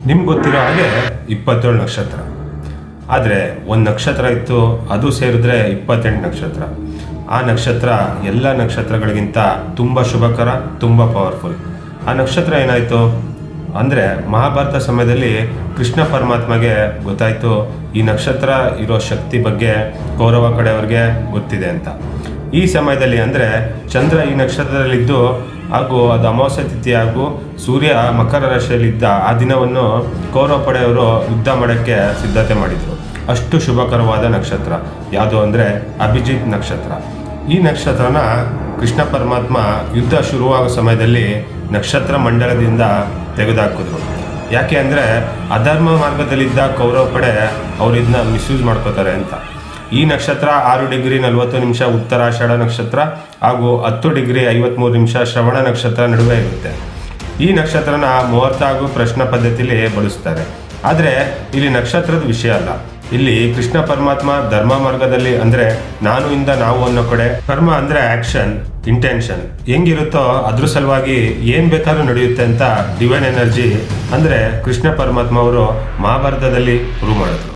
ನಿಮ್ಗೆ ಗೊತ್ತಿರೋ ಹಾಗೆ 27 ನಕ್ಷತ್ರ. ಆದರೆ ಒಂದು ನಕ್ಷತ್ರ ಇತ್ತು, ಅದು ಸೇರಿದ್ರೆ 28 ನಕ್ಷತ್ರ. ಆ ನಕ್ಷತ್ರ ಎಲ್ಲ ನಕ್ಷತ್ರಗಳಿಗಿಂತ ತುಂಬ ಶುಭಕರ, ತುಂಬ ಪವರ್ಫುಲ್. ಆ ನಕ್ಷತ್ರ ಏನಾಯಿತು ಅಂದರೆ, ಮಹಾಭಾರತ ಸಮಯದಲ್ಲಿ ಕೃಷ್ಣ ಪರಮಾತ್ಮಗೆ ಗೊತ್ತಾಯಿತು ಈ ನಕ್ಷತ್ರ ಇರೋ ಶಕ್ತಿ ಬಗ್ಗೆ ಕೌರವ ಕಡೆಯವ್ರಿಗೆ ಗೊತ್ತಿದೆ ಅಂತ. ಈ ಸಮಯದಲ್ಲಿ ಅಂದರೆ ಚಂದ್ರ ಈ ನಕ್ಷತ್ರದಲ್ಲಿದ್ದು ಹಾಗೂ ಅದು ಅಮಾವಾಸ್ಯ ತಿಥಿ ಹಾಗೂ ಸೂರ್ಯ ಮಕರ ರಾಶಿಯಲ್ಲಿದ್ದ ಆ ದಿನವನ್ನು ಕೌರವ ಪಡೆಯವರು ಯುದ್ಧ ಮಾಡೋಕ್ಕೆ ಸಿದ್ಧತೆ ಮಾಡಿದರು. ಅಷ್ಟು ಶುಭಕರವಾದ ನಕ್ಷತ್ರ ಯಾವುದು ಅಂದರೆ ಅಭಿಜಿತ್ ನಕ್ಷತ್ರ. ಈ ನಕ್ಷತ್ರನ ಕೃಷ್ಣ ಪರಮಾತ್ಮ ಯುದ್ಧ ಶುರುವಾಗೋ ಸಮಯದಲ್ಲಿ ನಕ್ಷತ್ರ ಮಂಡಲದಿಂದ ತೆಗೆದುಹಾಕಿದ್ರು. ಯಾಕೆ ಅಂದರೆ ಅಧರ್ಮ ಮಾರ್ಗದಲ್ಲಿದ್ದ ಕೌರವ ಪಡೆ ಅವ್ರು ಇದನ್ನ ಮಿಸ್ಯೂಸ್ ಮಾಡ್ಕೋತಾರೆ ಅಂತ. ಈ ನಕ್ಷತ್ರ 6 ಡಿಗ್ರಿ 40 ನಿಮಿಷ ಉತ್ತರಾಷಾಢ ನಕ್ಷತ್ರ ಹಾಗೂ 10 ಡಿಗ್ರಿ 53 ನಿಮಿಷ ಶ್ರವಣ ನಕ್ಷತ್ರ ನಡುವೆ ಇರುತ್ತೆ. ಈ ನಕ್ಷತ್ರನ ಮುಹೂರ್ತ ಹಾಗೂ ಪ್ರಶ್ನ ಪದ್ಧತಿಯಲ್ಲಿ ಬಳಸ್ತಾರೆ. ಆದರೆ ಇಲ್ಲಿ ನಕ್ಷತ್ರದ ವಿಷಯ ಅಲ್ಲ. ಇಲ್ಲಿ ಕೃಷ್ಣ ಪರಮಾತ್ಮ ಧರ್ಮ ಮಾರ್ಗದಲ್ಲಿ ಅಂದರೆ ನಾನು ಇಂದ ನಾವು ಅನ್ನೋ ಕಡೆ, ಕರ್ಮ ಅಂದರೆ ಆಕ್ಷನ್, ಇಂಟೆನ್ಷನ್ ಹೆಂಗಿರುತ್ತೋ ಅದ್ರ ಸಲುವಾಗಿ ಏನು ಬೇಕಾದ್ರೂ ನಡೆಯುತ್ತೆ ಅಂತ ಡಿವೈನ್ ಎನರ್ಜಿ ಅಂದರೆ ಕೃಷ್ಣ ಪರಮಾತ್ಮ ಅವರು ಮಹಾಭಾರತದಲ್ಲಿ ಪ್ರೂವ್ ಮಾಡಿದ್ರು.